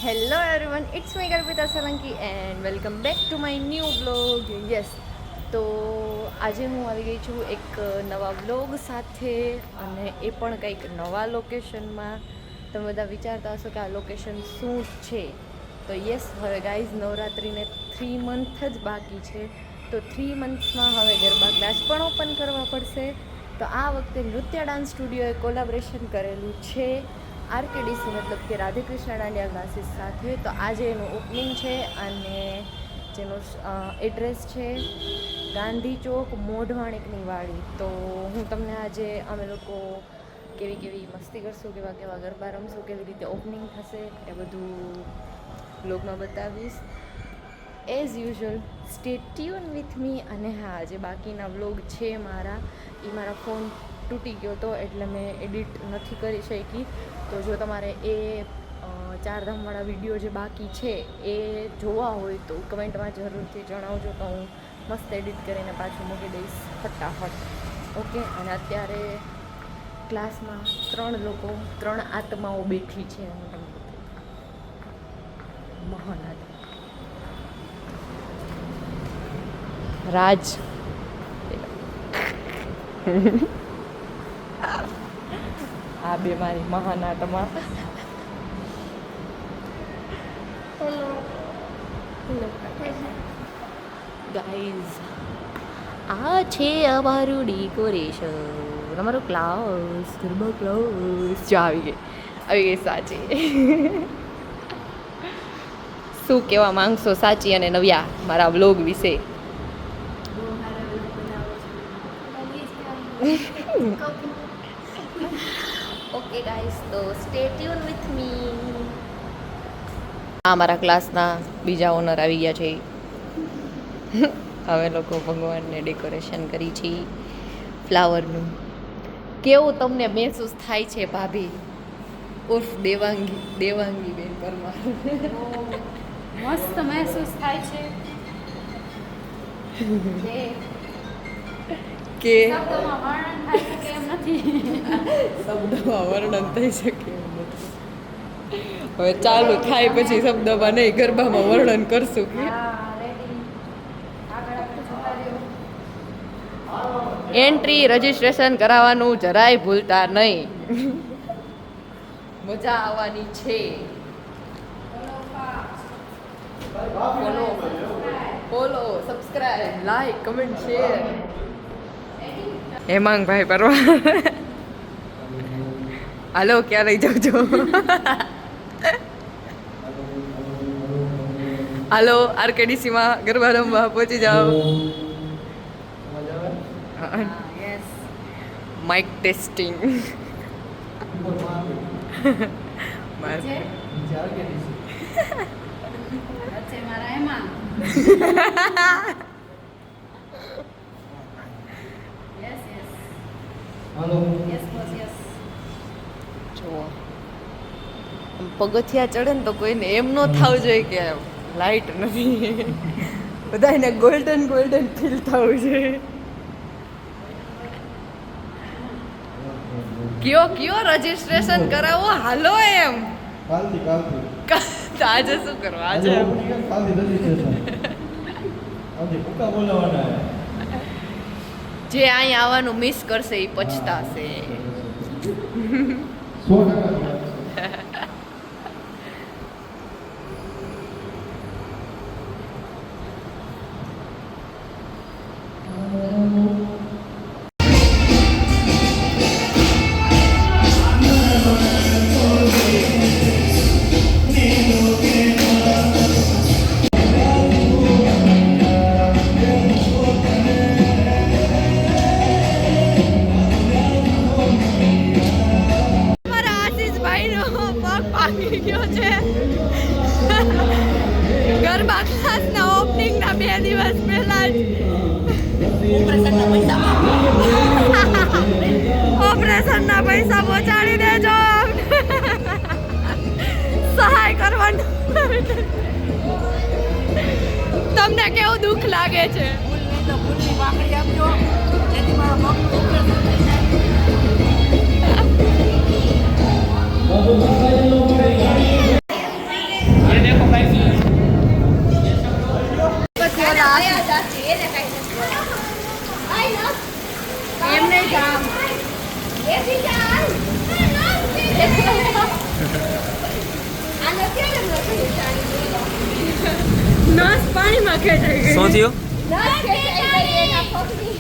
Hello everyone, it's me Kalpita Solanki and welcome back to my new blog. Yes, તો આજે હું આવી ગઈ છું એક નવા બ્લોગ સાથે, અને એ પણ કંઈક નવા લોકેશનમાં. તમે બધા વિચારતા હશો કે આ લોકેશન શું છે. તો યસ, હવે ગાઈઝ નવરાત્રિને 3 મંથ જ બાકી છે. તો 3 મંથ્સમાં હવે ગરબા ક્લાસ પણ ઓપન કરવા પડશે. તો આ વખતે નૃત્ય ડાન્સ સ્ટુડિયોએ કોલાબરેશન કરેલું છે આરકેડીસી, મતલબ કે રાધેકૃષ્ણ દાંડિયા ક્લાસીસ સાથે. તો આજે એનું ઓપનિંગ છે, અને જેનો એડ્રેસ છે ગાંધી ચોક, મોઢવાણિકની વાડી. તો હું તમને આજે અમે લોકો કેવી કેવી મસ્તી કરશું, કેવા કેવા ગરબા રમશું, કેવી રીતે ઓપનિંગ થશે, એ બધું બ્લોગમાં બતાવીશ. As usual stay tune with me. અને હા, જે બાકીના વ્લોગ છે મારા, એ મારા ફોન તૂટી ગયો હતો એટલે મેં એડિટ નથી કરી શકી. તો જો તમારે એ ચારધામવાળા વિડીયો જે બાકી છે એ જોવા હોય તો કમેન્ટમાં જરૂરથી જણાવજો, તો હું મસ્ત એડિટ કરીને પાછું મૂકી દઈશ ફટાફટ. ઓકે. અને અત્યારે ક્લાસમાં 3 આત્માઓ બેઠી છે. મહાન આત્મા રાજ આ બે મારી મહાન આત્મા. ગાઈઝ, આ છે અમારું ડેકોરેશન, અમારો ક્લાસ, ગરબા ક્લાસ. જો આવી ગઈ સાચી. શું કહેવા માંગશો સાચી અને નવ્યા મારા વ્લોગ વિશે? ઓકે ગાઈસ, તો સ્ટે ટ્યુન વિથ મી. આ મારા ક્લાસના બીજા ઓનર આવી ગયા છે. અમે લોકો ભગવાનને ડેકોરેશન કરી છે ફ્લાવરનું. કેવું તમને મહેસૂસ થાય છે ભાભી ઉર્ફ દેવાંગી બેન પરમાર? મસ્ત મહેસૂસ થાય છે કે શબ્દોમાં વર્ણન થાય શકે એમ નથી. શબ્દમાં વર્ણન થઈ શકે એમ નથી. હવે ચાલુ થાય પછી શબ્દમાં નહીં, ગરબામાં વર્ણન કરશું કે એન્ટ્રી રજીસ્ટ્રેશન કરાવવાનું જરાય ભૂલતા નહીં. મજા આવવાની છે. Follow, subscribe, like, comment, share. Hemangbhai પરવા, હાલો, ક્યાં લઈ જાઉં છો? હાલો, આરકેડીસીમાં ગરબા રમવા પહોંચી જાઓ. Mic testing. મારા એમાં yes yes hello yes boss yes. જુઓ, પગથિયા ચડે ને તો કોઈને એમ ન થવું જોઈએ કે લાઈટ નથી. બધાને ગોલ્ડન ગોલ્ડન ફીલ થવું જોઈએ. કયો રજીસ્ટ્રેશન કરાવો, હાલો એમ. કાલથી આજે શું કરવા? આજે કાલથી રજીસ્ટ્રેશન આજે ભૂકા બોલાવાના. જે અહીંયા આવવાનું મિસ કરશે એ પછતાશે. 100% ગરબા ક્લાસના ઓપનિંગના 2 દિવસ પહેલા જ ઓપરેશનના પૈસા પહોંચાડી દેજો. સહાય કરવાનું. તમને કેવું દુઃખ લાગે છે? એમને કામ નસ પાણીમાં ખેંચાઈ ગઈ. શું થયું? નસ ખેંચાઈ ગઈ એના પગની.